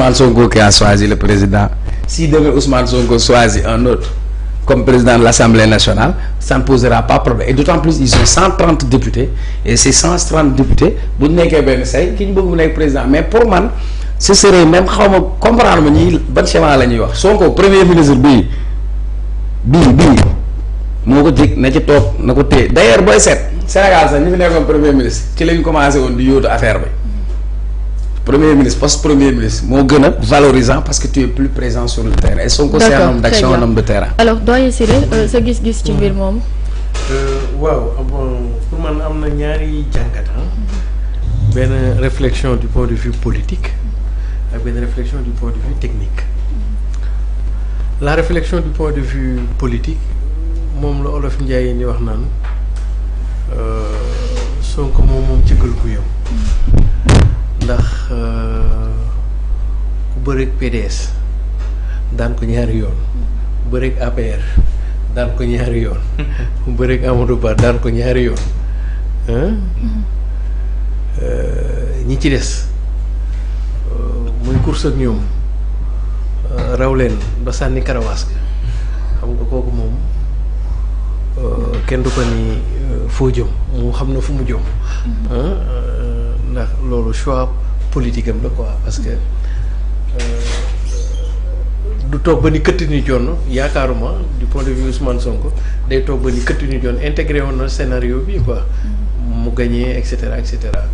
Ousmane Sonko qui a choisi le président. Si demain Ousmane Sonko choisit un autre comme président de l'Assemblée nationale, ça ne posera pas problème. Et d'autant plus, ils ont 130 députés. Et ces 130 députés, vous n'avez qu'un ben say, qui vous n'avez président. Mais pour moi, ce serait même comprendre bon schéma la ñuy wax Sonko premier ministre bii moo ko dig na ci toog na ko téye d'ailleurs booy seet Sénégal sax ñi fi nekkoon premier ministre ci lañ commencé woon di yóotu affaire bi premier ministre poste premier ministre moo gën a valorisant parce que tu es plus présent sur le terrain et Sonko c'est un homme d'action, un homme de terrain. Alors doyen Ciré sa gis-gis ci mbir moom. waaw bon pour man am na ñaari jàngat benn réflexion du point de vue politique ak benn réflexion du point de vue technique. La réflexion du point de vue politique moom la Olof Ndiaye ni wax naan Sonko moom cëggal ku yow ndax ku bëreeg PDS daan ko ñaari yoon ku bëreeg APR daan ko ñaari yoon ku bëreeg Amadou Ba daan ko ñaari yoon ñi ci des muy course ak ñoom raw leen ba sànni karawaas ga xam nga kooku moom kenn du ko ni foo jëm mu xam na fu mu jëm ndax loolu choix politique am la quoi parce que du toog ba ni këtt ni jonn yaakaaruma du point de vue Ousmane Sonko day toog ba ni këtt ni jonn intégré woon na scénario bi quoi mu gagné et cetera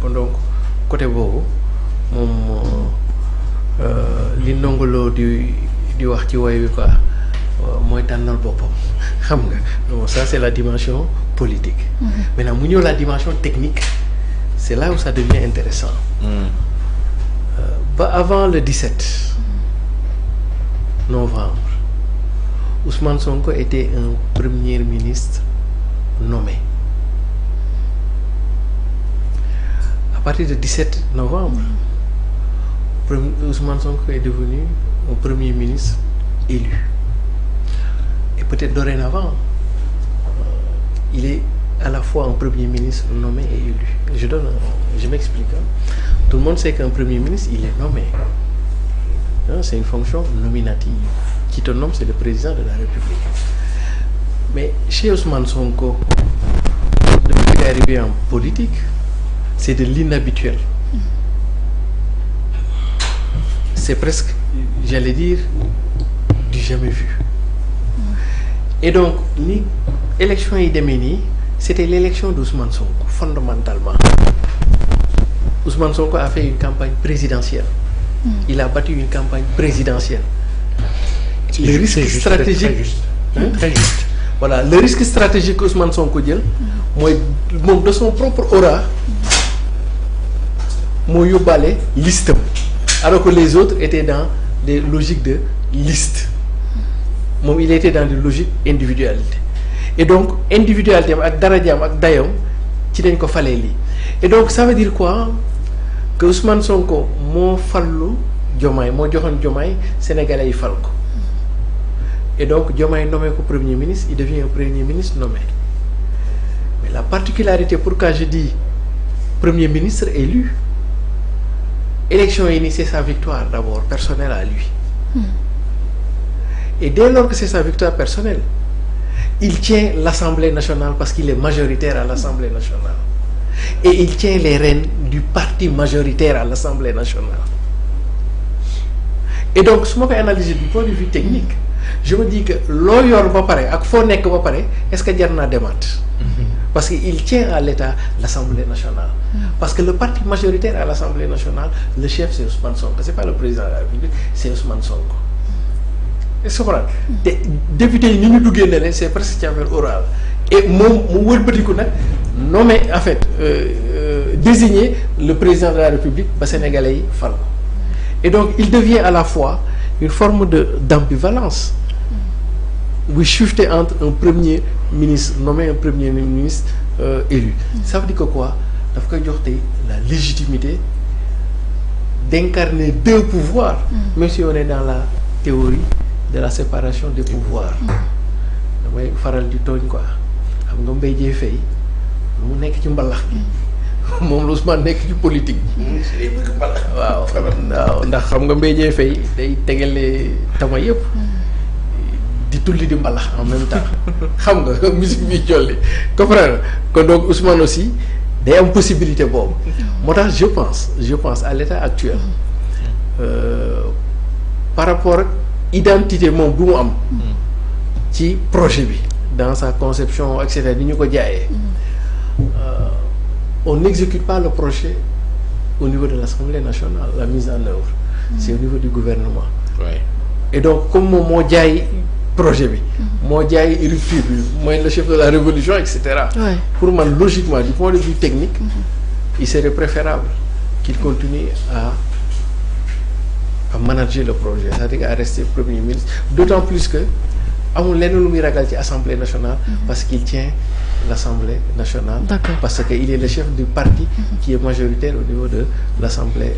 kon donc côté boobu moom li ndongoloo di wax ci woy wi quoi mooy tànnal boppam xam nga donc ça c'est la dimension politique. Maintenant mu ñëw la dimension technique c'est là où ça devient intéressant. Ba avant le 17 novembre Ousmane Sonko était un premier ministre nommé. À partir du 17 novembre Ousmane Sonko est devenu un premier ministre élu. Et peut-être dorénavant, il est à la fois un premier ministre nommé et élu. Je m'explique. Tout le monde sait qu'un premier ministre, il est nommé. C'est une fonction nominative. Qui te nomme, c'est le président de la République. Mais chez Ousmane Sonko, depuis qu'il est arrivé en politique, c'est de l'inhabituel. C'est presque, j'allais dire, du jamais vu. Et donc, l'élection Idemeni, c'était l'élection d'Ousmane Sonko, fondamentalement. Ousmane Sonko a fait une campagne présidentielle. Il a battu une campagne présidentielle. Le risque stratégique... Très juste. Voilà, le risque stratégique qu'Ousmane Sonko dit, de son propre aura, moi, balé liste. Alors que les autres étaient dans des logiques de liste. Moi, il était dans des logiques individualité. Et donc, individualité, avec Daradiam, avec Dayom, il faut faire ça. Et donc, ça veut dire quoi? Que Ousmane Sonko, mon fallu, Diomaye, mon Johan Diomaye, Sénégalais, il falco. Et donc, Diomaye nommé comme Premier ministre, il devient un Premier ministre nommé. Mais la particularité, pourquoi je dis Premier ministre élu, élection c'est sa victoire d'abord, personnelle à lui. Et dès lors que c'est sa victoire personnelle, il tient l'Assemblée nationale parce qu'il est majoritaire à l'Assemblée nationale. Et il tient les rênes du parti majoritaire à l'Assemblée nationale. Et donc, si je analyse du point de vue technique, je me dis que l'oyor va pareil, ak fo nek va pareil, est-ce que jarna demat? Parce qu'il tient à l'État l'Assemblée nationale. Parce que le parti majoritaire à l'Assemblée nationale, le chef c'est Ousmane Sonko. C'est pas le président de la République, c'est Ousmane Sonko. Est-ce que vous comprenez? Député, c'est presque affaire orale. Et mon nommé, en fait, désigner le président de la République, le Sénégalais, Falco. Et donc, il devient à la fois une forme d'ambivalence. Vous shiftez entre un premier ministre nommé, un premier ministre élu. Ça veut dire que quoi? Ça veut dire la légitimité d'incarner deux pouvoirs, même si on est dans la théorie de la séparation des pouvoirs. Damay faral di togn quoi. Xam nga mbey jey fay mu nek ci mbalax gi moom la Ousmane nekk ci politique bi. waaw ndax xam nga Mbéjee Faye day tegale tama yëpp di tulli di mbalax en même temps xam nga musique bi jolli comprendre que donc Ousmane aussi day am possibilité boobu moo tax je pense à l'état actuel par rapport ak identité moom bu mu am ci projet bi dans sa conception et cetera ni ñu ko jaayee on n'exécute pas le projet au niveau de l'Assemblée nationale, la mise en œuvre. C'est au niveau du gouvernement. Ouais. Et donc, comme moi, j'ai projet, moi, j'ai rupture, moi, le chef de la révolution, etc. Ouais. Pour moi, logiquement, du point de vue technique, il serait préférable qu'il continue à manager le projet, c'est-à-dire à rester Premier ministre. D'autant plus que, à mon l'Assemblée nationale, parce qu'il tient l'Assemblée nationale, parce qu'il est le chef du parti qui est majoritaire au niveau de l'Assemblée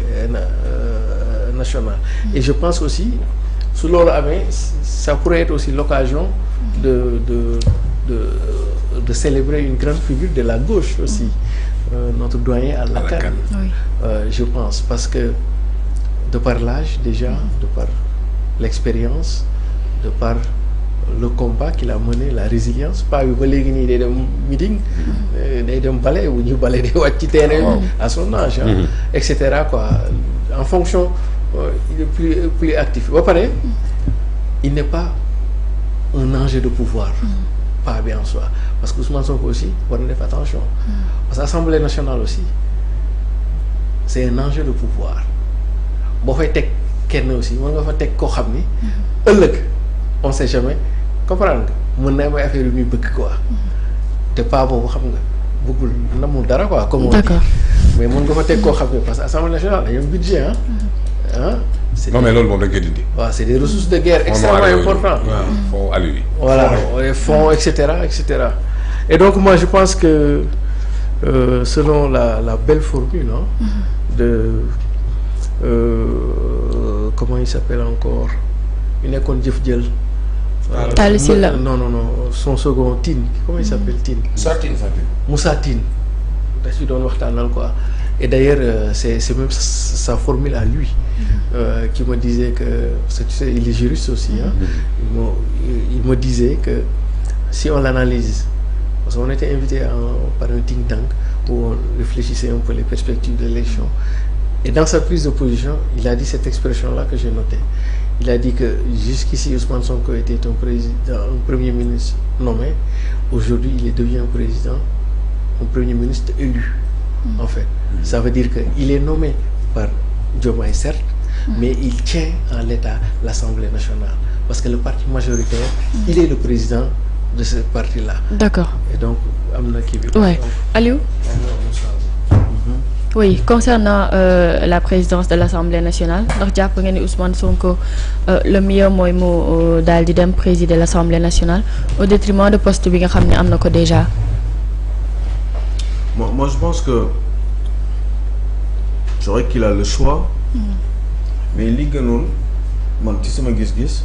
nationale. Et je pense aussi, sous l'Oramé, ça pourrait être aussi l'occasion de célébrer une grande figure de la gauche aussi, notre doyen Al-Lakan, je pense, parce que de par l'âge déjà, de par l'expérience, de par le combat qu'il a mené, la résilience, pas eu des meetings, des balais ou des balais de terrain à son âge, etc. Quoi. En fonction, il est plus actif. Il n'est pas un enjeu de pouvoir, pas bien en soi. Parce que Ousmane Sonko aussi, on ne fait attention. Parce que l'Assemblée nationale aussi, c'est un enjeu de pouvoir. Bon, fait quelqu'un aussi, on va faire quoi on sait jamais. Comprendre nga mën na am affaire yu muy bëgg quoi te pas boobu xam nga bëggul namul dara quoi comme on dit mais mën nga fa teg koo xam ne parce que Assemblée nationale dañoo am budget non mais loolu moom dañ koy dindi. waaw c'est des ressources de guerre extrêmement importantes. fonds alloués. Voilà les fonds etc. Et donc moi je pense que selon la belle formule comment il s'appelle encore il nekkoon jëf jël. Non, son second Tine, comment il s'appelle Tine? Moussa Tine. Quoi. Et d'ailleurs, c'est même sa formule à lui qui me disait que, tu sais, il est juriste aussi, il me disait que si on l'analyse, parce qu'on était invité par un think tank où on réfléchissait un peu les perspectives de l'élection, et dans sa prise de position, il a dit cette expression-là que j'ai notée. Il a dit que jusqu'ici, Ousmane Sonko était un premier ministre nommé. Aujourd'hui, il devient un premier ministre élu, en fait. Ça veut dire qu'il est nommé par Diomaye, certes, mais il tient en l'état l'Assemblée nationale. Parce que le parti majoritaire, il est le président de ce parti-là. D'accord. Et donc, Amna Kibi. Ouais. Aliou? Oui, concernant la présidence de l'Assemblée nationale, ndax jàpp nga ni Ousmane Sonko le mieux mooy mu daal di dem présider l'Assemblée nationale au détriment de poste bi nga xam ne am na ko déjà. Moi je pense que c'est vrai qu'il a le choix, mais li gënoon man ci sama gis-gis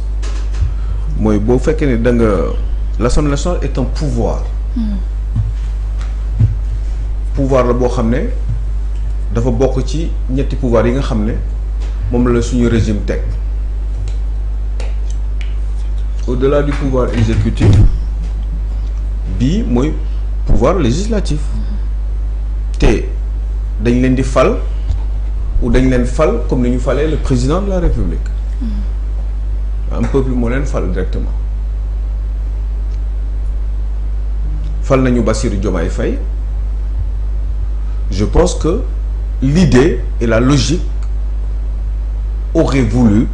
mooy boo fekkee ne da nga l'Assemblée nationale est un pouvoir. Pouvoir la boo xam ne. dafa bokk ci ñetti pouvoir yi nga xam ne moom la suñu régime teg au-delà du pouvoir exécutif bii mooy pouvoir législatif te dañ leen di fal ou dañ leen fal comme ni ñu falee le président de la République un peuple moo leen fal directement fal nañu Bassirou Diomaye Faye. Je pense que l'idée et la logique auraient voulu